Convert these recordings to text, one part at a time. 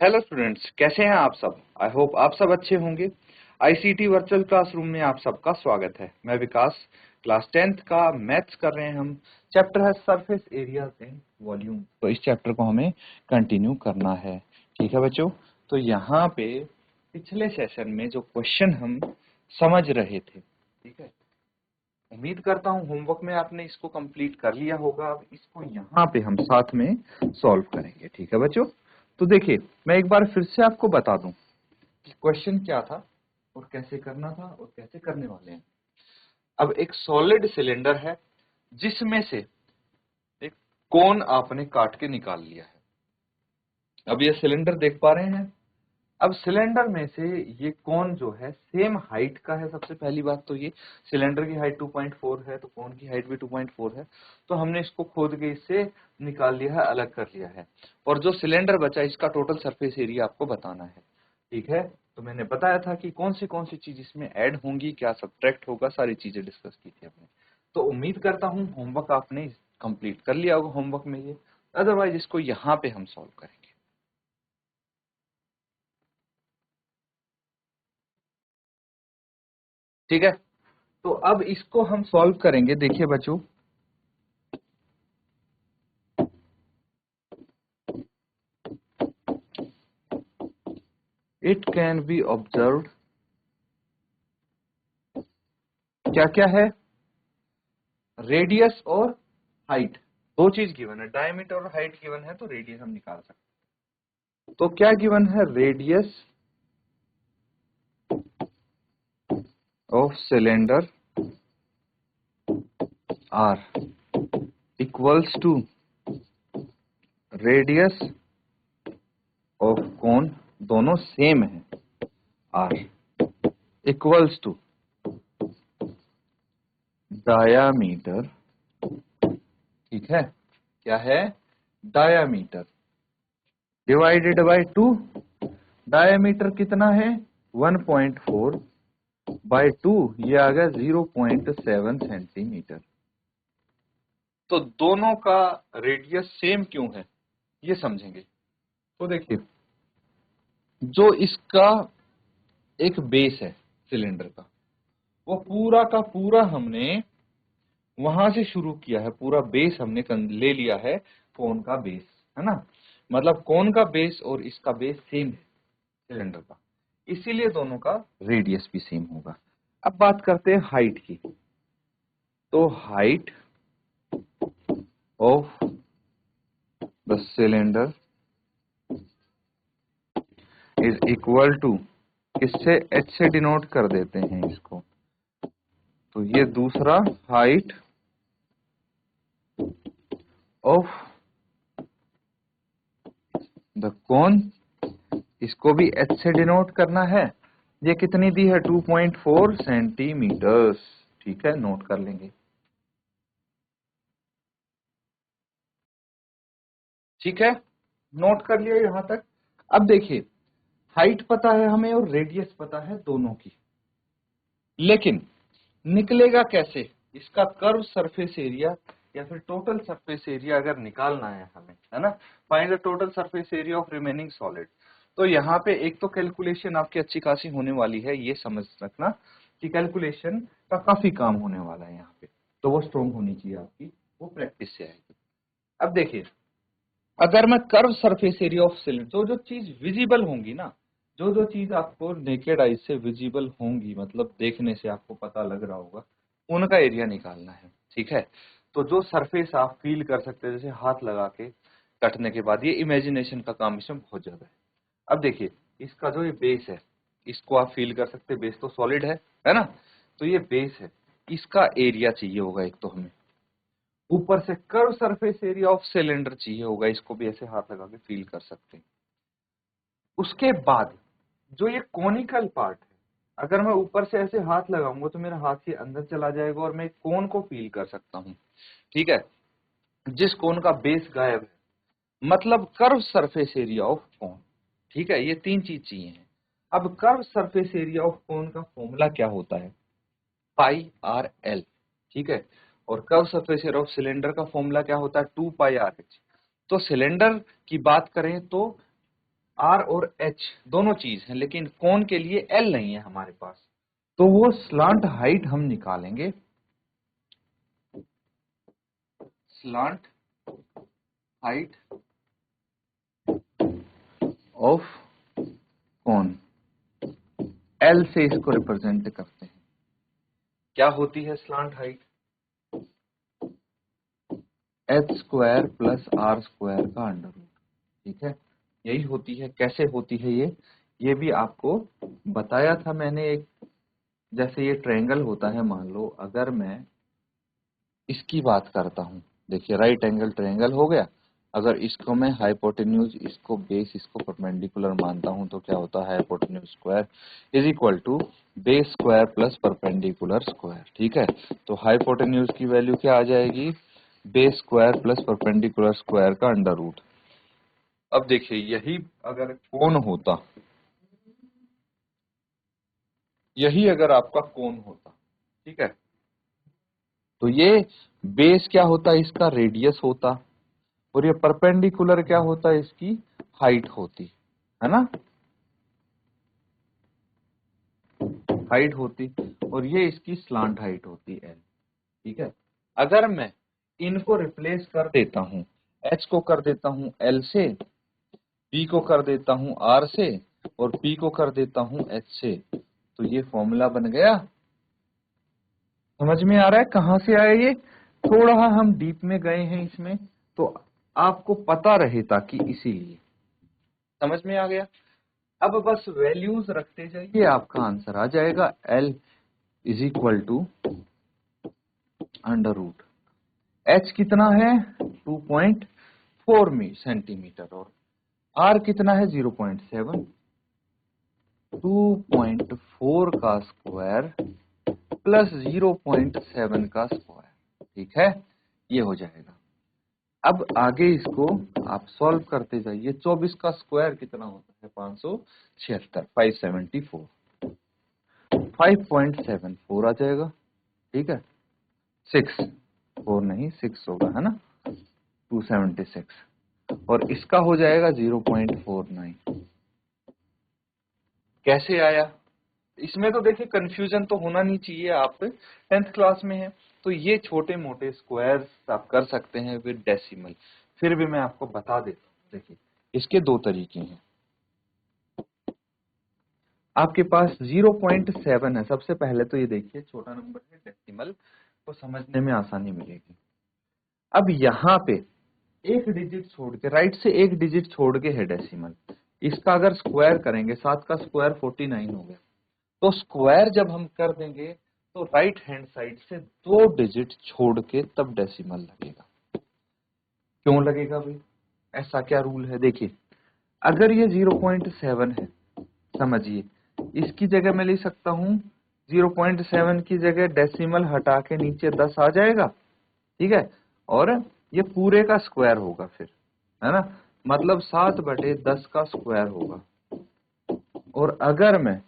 Hello students, कैसे हैं आप सब। आई होप आप सब अच्छे होंगे। आईसीटी वर्चुअल क्लासरूम में आप सबका स्वागत है। मैं विकास, क्लास 10th का मैथ्स कर रहे हैं हम। चैप्टर है सरफेस एरिया एंड वॉल्यूम। तो इस चैप्टर को हमें कंटिन्यू करना है। ठीक है बच्चों, तो यहाँ पे पिछले सेशन में जो क्वेश्चन हम समझ रहे थे, ठीक है, उम्मीद करता हूँ होमवर्क में आपने इसको कंप्लीट कर लिया होगा। अब इसको यहाँ पे हम साथ में सॉल्व करेंगे। ठीक है बच्चों, तो देखिए मैं एक बार फिर से आपको बता दूं कि क्वेश्चन क्या था और कैसे करना था और कैसे करने वाले हैं। अब एक सॉलिड सिलेंडर है जिसमें से एक कोन आपने काट के निकाल लिया है। अब ये सिलेंडर देख पा रहे हैं। अब सिलेंडर में से ये कोन जो है सेम हाइट का है। सबसे पहली बात तो ये सिलेंडर की हाइट 2.4 है तो कोन की हाइट भी 2.4 है। तो हमने इसको खोद के इससे निकाल लिया है, अलग कर लिया है। और जो सिलेंडर बचा इसका टोटल सरफेस एरिया आपको बताना है। ठीक है, तो मैंने बताया था कि कौन सी चीज इसमें ऐड होंगी, क्या सब्ट्रैक्ट होगा, सारी चीजें डिस्कस की थी हमने। तो उम्मीद करता हूँ होमवर्क आपने कंप्लीट कर लिया होगा होमवर्क में ये। अदरवाइज इसको यहाँ पे हम सॉल्व करेंगे। ठीक है, तो अब इसको हम सॉल्व करेंगे। देखिए बच्चों, इट कैन बी ऑब्जर्व्ड, क्या क्या है, रेडियस और हाइट। दो चीज गिवन है, डायमीटर और हाइट गिवन है, तो रेडियस हम निकाल सकते हैं। तो क्या गिवन है, radius of cylinder R equals to radius of cone, दोनों सेम है, आर इक्वल्स टू डायामीटर। ठीक है, क्या है, डायामीटर डिवाइडेड बाय 2। डायमीटर कितना है, 1.4 बाय 2, ये आ गया 0.7 सेंटीमीटर। तो दोनों का रेडियस सेम क्यों है ये समझेंगे। तो देखिए, जो इसका एक बेस है सिलेंडर का, वो पूरा का पूरा हमने वहां से शुरू किया है। पूरा बेस हमने ले लिया है कोन का बेस, है ना। मतलब कोन का बेस और इसका बेस सेम है सिलेंडर का, इसीलिए दोनों का रेडियस भी सेम होगा। अब बात करते हैं हाइट की। तो height of the cylinder is equal to, इससे h से डिनोट कर देते हैं इसको। तो ये दूसरा हाइट ऑफ द कोन, इसको भी h से डिनोट करना है। ये कितनी दी है, 2.4 सेंटीमीटर्स। ठीक है, नोट कर लेंगे। ठीक है, नोट कर लिया यहां तक। अब देखिए, हाइट पता है हमें और रेडियस पता है दोनों की, लेकिन निकलेगा कैसे इसका कर्व सरफेस एरिया या फिर टोटल सरफेस एरिया अगर निकालना है हमें, है ना। Find the total surface area of remaining solid. तो यहाँ पे एक तो कैलकुलेशन आपकी अच्छी खासी होने वाली है, ये समझ रखना कि कैलकुलेशन का काफी काम होने वाला है यहाँ पे। तो वो स्ट्रोंग होनी चाहिए आपकी, वो प्रैक्टिस से आएगी। अब देखिए, अगर मैं curve surface area of cylinder, जो जो चीज विजिबल होंगी ना, जो जो चीज आपको नेकेड आई से विजिबल होंगी, मतलब देखने से आपको पता लग रहा होगा, उनका एरिया निकालना है। ठीक है, तो जो सरफेस आप फील कर सकते हैं, जैसे हाथ लगा के कटने के बाद, ये इमेजिनेशन का काम इसमें बहुत ज्यादा है। अब देखिए, इसका जो ये बेस है, इसको आप फील कर सकते हैं, बेस तो सॉलिड है ना। तो ये बेस है, इसका एरिया चाहिए होगा एक तो हमें। ऊपर से curve surface area of cylinder चाहिए होगा, इसको भी ऐसे हाथ लगा के फील कर सकते हैं। उसके बाद जो ये कॉनिकल पार्ट है, अगर मैं ऊपर से ऐसे हाथ लगाऊंगा तो मेरा हाथ के अंदर चला जाएगा और मैं कोन को फील कर सकता हूं। ठीक है, जिस कोन का बेस गायब है, मतलब curve surface area of cone. ठीक है, ये तीन चीज चाहिए है। अब curve surface area of cone का फॉर्मूला क्या होता है, पाई आर एल। ठीक है, और curve surface area of cylinder का फॉर्मूला क्या होता है, 2 पाई आर एच। तो सिलेंडर की बात करें तो आर और एच दोनों चीज है, लेकिन कोन के लिए एल नहीं है हमारे पास, तो वो स्लांट हाइट हम निकालेंगे। Slant height of cone, L से इसको रिप्रेजेंट करते हैं। क्या होती है slant height? H square plus R square का अंडर रूट, ठीक है, यही होती है। कैसे होती है ये भी आपको बताया था मैंने। एक जैसे ये ट्रायंगल होता है, मान लो अगर मैं इसकी बात करता हूं, देखिए राइट एंगल ट्रायंगल हो गया, अगर इसको मैं हाइपोटेन्यूज, इसको बेस, इसको परपेंडिकुलर मानता हूं, तो क्या होता है? Hypotenuse square is equal to base square plus perpendicular square, ठीक है। तो हाइपोटेन्यूज की वैल्यू क्या आ जाएगी? Base square plus perpendicular square का अंडर रूट। अब देखिए यही अगर कोण होता, यही अगर आपका कोण होता, ठीक है, तो ये बेस क्या होता? इसका रेडियस होता, और ये परपेंडिकुलर क्या होता? इसकी हाइट होती है ना, हाइट होती, और ये इसकी स्लांट हाइट होती एल, ठीक है। अगर मैं इनको रिप्लेस कर देता हूं, एच को कर देता हूं एल से, बी को कर देता हूं आर से, और पी को कर देता हूं एच से, तो ये फॉर्मूला बन गया। समझ में आ रहा है कहां से आया ये? थोड़ा हम डीप में गए हैं इसमें, तो आपको पता रहे, ताकि इसीलिए समझ में आ गया। अब बस वैल्यूज रखते जाइए, आपका आंसर आ जाएगा। L is equal to under root, H कितना है? 2.4 सेंटीमीटर, और आर कितना है? 0.7, 2.4 का स्क्वायर प्लस 0.7 का स्क्वायर, ठीक है, ये हो जाएगा। अब आगे इसको आप सॉल्व करते जाइए। 24 का स्क्वायर कितना होता है? 576, 574, 5.74 आ जाएगा, ठीक है। 6, 4 नहीं 6 होगा, है ना, 276, और इसका हो जाएगा 0.49। कैसे आया? इसमें तो देखिए कंफ्यूजन तो होना नहीं चाहिए, आप 10th क्लास में हैं, तो ये छोटे मोटे स्क्वायर्स आप कर सकते हैं विद डेसिमल। फिर भी मैं आपको बता देता हूँ, देखिए इसके दो तरीके हैं। आपके पास 0.7 है, सबसे पहले तो ये देखिए छोटा नंबर है, डेसिमल, तो समझने में आसानी मिलेगी। अब यहाँ पे एक डिजिट छोड़ के, राइट से एक डिजिट छोड़ के है डेसिमल, इसका अगर स्क्वायर करेंगे, 7 का स्क्वायर 49 हो गया, तो स्क्वायर जब हम कर देंगे तो राइट हैंड साइड से 2 डिजिट छोड़ के तब डेसिमल लगेगा। क्यों लगेगा भाई? ऐसा क्या रूल है? देखिए अगर ये 0.7 है, समझिए इसकी जगह मैं ले सकता हूं 0.7 की जगह डेसिमल हटा के नीचे 10 आ जाएगा, ठीक है, और ये पूरे का स्क्वायर होगा फिर, है ना, मतलब 7/10 का स्क्वायर होगा। और अगर मैं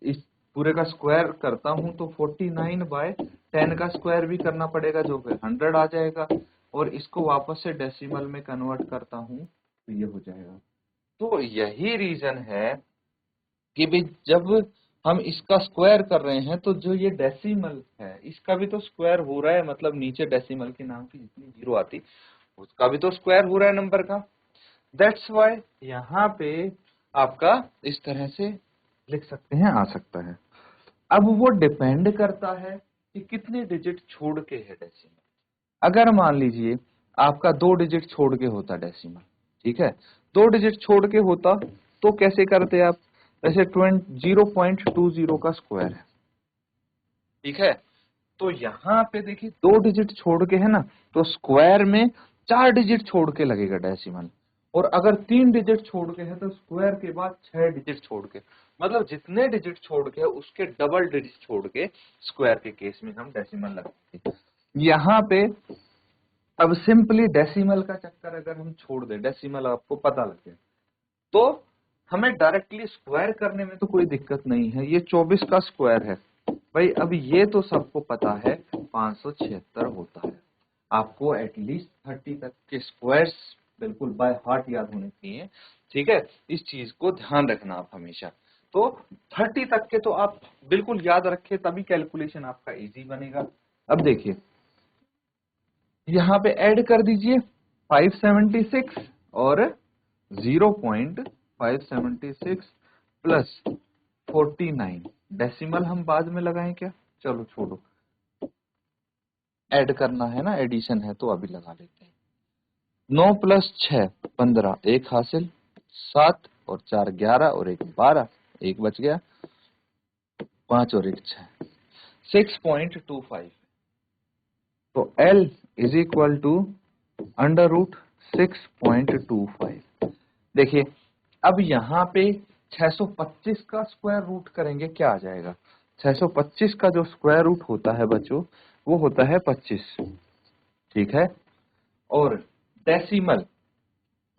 इस पूरे का स्क्वायर करता हूं तो 49/10 का स्क्वायर भी करना पड़ेगा, जो फिर 100 आ जाएगा, और इसको वापस से डेसिमल में कन्वर्ट करता हूं तो ये हो जाएगा। तो यही रीजन है कि भाई जब हम इसका स्क्वायर कर रहे हैं, तो जो ये डेसिमल है इसका भी तो स्क्वायर हो रहा है, मतलब नीचे डेसिमल के नाम की जितनी जीरो आती उसका भी तो स्क्वायर हो रहा है नंबर का। दैट्स वाई यहाँ पे आपका इस तरह से लिख सकते हैं, आ सकता है। अब वो डिपेंड करता है कि कितने डिजिट छोड़ के है डेसिमल। अगर मान लीजिए आपका 2 डिजिट छोड़ के होता डेसिमल, ठीक है, 2 डिजिट छोड़ के होता, तो कैसे करते आप? जैसे 0.20 का स्क्वायर है, ठीक है, तो यहाँ पे देखिए 2 डिजिट छोड़ के है ना, तो स्क्वायर में 4 डिजिट छोड़ के लगेगा डेसिमल, और अगर 3 डिजिट छोड़ के है तो स्क्वायर के बाद 6 डिजिट छोड़ के, मतलब जितने डिजिट छोड़ के उसके डबल डिजिट छोड़ के स्क्वायर के केस में हम डेसिमल लगाते हैं। यहाँ पे अब सिंपली डेसिमल का चक्कर अगर हम छोड़ दें, डेसिमल आपको पता लगे, तो हमें डायरेक्टली स्क्वायर करने में तो कोई दिक्कत नहीं है। ये 24 का स्क्वायर है भाई, अब ये तो सबको पता है 576 होता है। आपको एटलीस्ट 30 तक के स्क्वायर्स बिल्कुल बाय हार्ट याद होने चाहिए, ठीक है। इस चीज को ध्यान रखना आप हमेशा। तो 30 तक के तो आप बिल्कुल याद रखे, तभी कैलकुलेशन आपका इजी बनेगा। अब देखिए यहाँ पे ऐड कर दीजिए 576 और 0.576 प्लस 49। डेसिमल हम बाद में लगाएं क्या, चलो छोड़ो, ऐड करना है ना, एडिशन है तो अभी लगा लेते हैं। 9 प्लस 6 15, एक हासिल, 7 और 4 11 और 1 12, एक बच गया, 5 और 1 6, 6.25। तो L is equal to under root 6.25। देखिए अब यहाँ पे 625 का स्क्वायर रूट करेंगे, क्या आ जाएगा। 625 का जो स्क्वायर रूट होता है बच्चों, वो होता है 25, ठीक है। और डेसिमल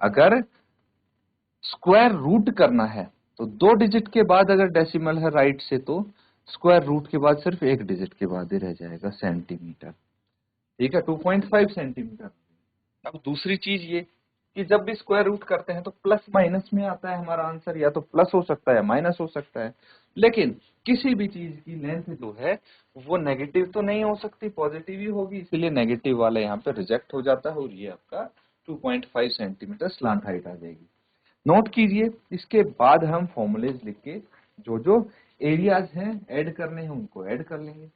अगर स्क्वायर रूट करना है तो 2 डिजिट के बाद अगर डेसिमल है राइट से, तो स्क्वायर रूट के बाद सिर्फ 1 डिजिट के बाद ही रह जाएगा, सेंटीमीटर, ठीक है, 2.5 सेंटीमीटर। अब दूसरी चीज ये कि जब भी स्क्वायर रूट करते हैं तो प्लस माइनस में आता है हमारा आंसर, या तो प्लस हो सकता है माइनस हो सकता है, लेकिन किसी भी चीज की लेंथ जो है वो नेगेटिव तो नहीं हो सकती, पॉजिटिव ही होगी, इसीलिए नेगेटिव वाला यहाँ पे रिजेक्ट हो जाता है और ये आपका 2.5 सेंटीमीटर स्लांट हाइट आ जाएगी। नोट कीजिए, इसके बाद हम फॉर्मूलेज लिख के जो जो एरियाज हैं ऐड करने हैं उनको ऐड कर लेंगे।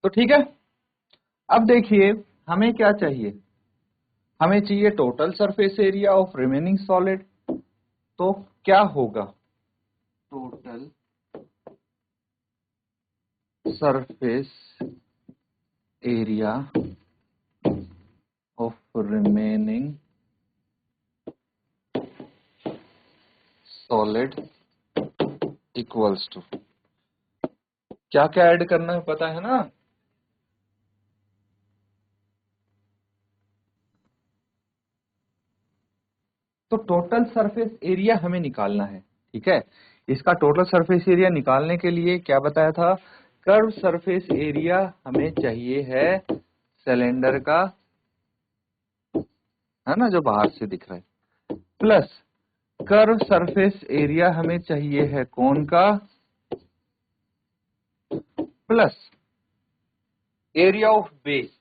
तो ठीक है, अब देखिए हमें क्या चाहिए, हमें चाहिए total surface area of remaining solid. तो क्या होगा, total surface area of remaining solid equals to, क्या क्या ऐड करना है पता है ना। तो टोटल सरफेस एरिया हमें निकालना है, ठीक है। इसका टोटल सरफेस एरिया निकालने के लिए क्या बताया था, कर्व सरफेस एरिया हमें चाहिए है सिलेंडर का, है ना, जो बाहर से दिख रहा है, प्लस कर्व सरफेस एरिया हमें चाहिए है कोन का, plus area of base,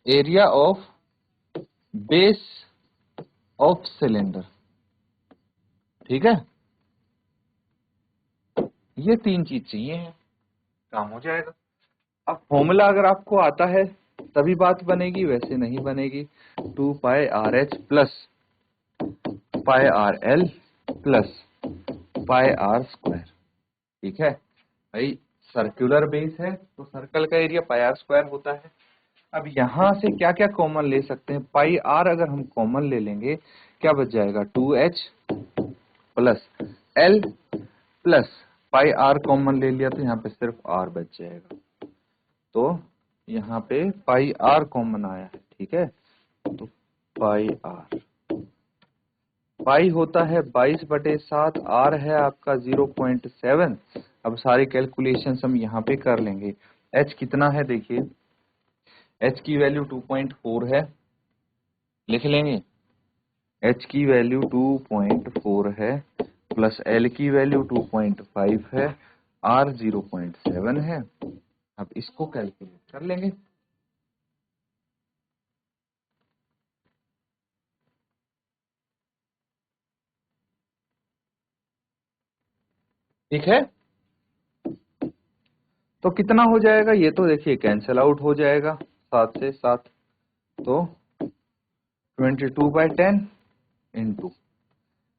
area of base of cylinder, ठीक है। ये 3 चीज चाहिए है, काम हो जाएगा। अब फॉर्मूला अगर आपको आता है तभी बात बनेगी, वैसे नहीं बनेगी। 2πRH plus πRL plus πR², ठीक है भाई। सर्कुलर बेस है तो सर्कल का एरिया πR² होता है। अब यहां से क्या क्या कॉमन ले सकते हैं, πR अगर हम कॉमन ले लेंगे क्या बच जाएगा, 2H plus L plus πR common ले लिया तो यहाँ पे सिर्फ R बच जाएगा। तो यहाँ पे πR कॉमन आया है, ठीक है। तो πR, पाई होता है 22/7, R है आपका 0.7। अब सारे कैलकुलेशंस हम यहाँ पे कर लेंगे। H कितना है देखिए, H की वैल्यू 2.4 है, लिख लेंगे। H की वैल्यू 2.4 है, प्लस L की वैल्यू 2.5 है, R 0.7 है। अब इसको कैलकुलेट कर लेंगे। ठीक है, तो कितना हो जाएगा, ये तो देखिए कैंसिल आउट हो जाएगा 7 से 7, तो 22/10 इंटू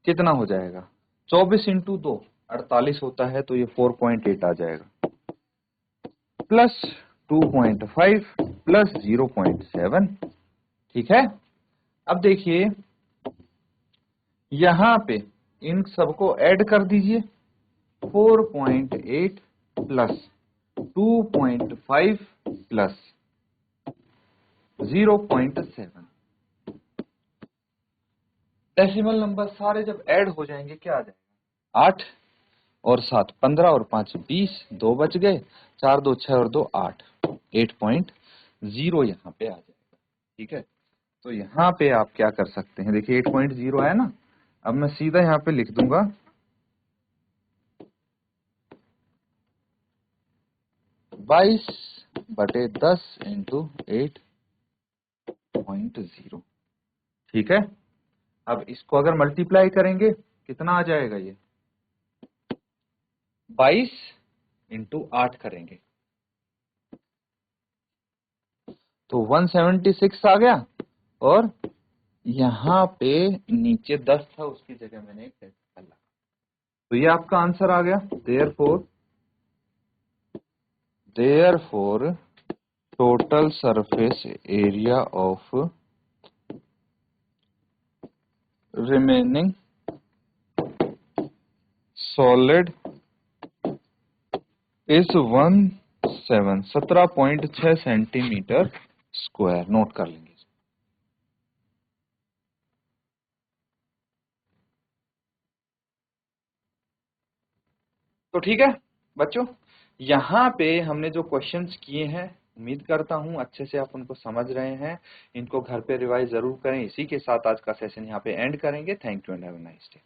कितना हो जाएगा, 24 इंटू 2 48 होता है, तो ये 4.8 आ जाएगा, प्लस 2.5 प्लस 0.7, ठीक है। अब देखिए यहां पे इन सबको ऐड कर दीजिए, 4.8 प्लस 2.5 प्लस 0.7, डेसिमल नंबर सारे जब ऐड हो जाएंगे क्या आ जाएगा, 8 और 7 15 और 5 20, 2 बच गए, 4 2 6 और 2 8, 8.0 यहाँ पे आ जाएगा। ठीक है, तो यहाँ पे आप क्या कर सकते हैं, देखिए 8.0 है ना, अब मैं सीधा यहाँ पे लिख दूंगा 22/10 इंटू 8.0। ठीक है, अब इसको अगर मल्टीप्लाई करेंगे कितना आ जाएगा, ये 22 इंटू 8 करेंगे तो 176 आ गया, और यहाँ पे नीचे 10 था, उसकी जगह मैंने एक डेसिमल लगा, तो ये आपका आंसर आ गया। Therefore total surface area of remaining solid is 17.6 centimetre square. Note कर लेंगे। तो ठीक है बच्चों, यहाँ पे हमने जो क्वेश्चंस किए हैं, उम्मीद करता हूँ अच्छे से आप उनको समझ रहे हैं। इनको घर पे रिवाइज जरूर करें। इसी के साथ आज का सेशन यहाँ पे एंड करेंगे। Thank you and have a nice day.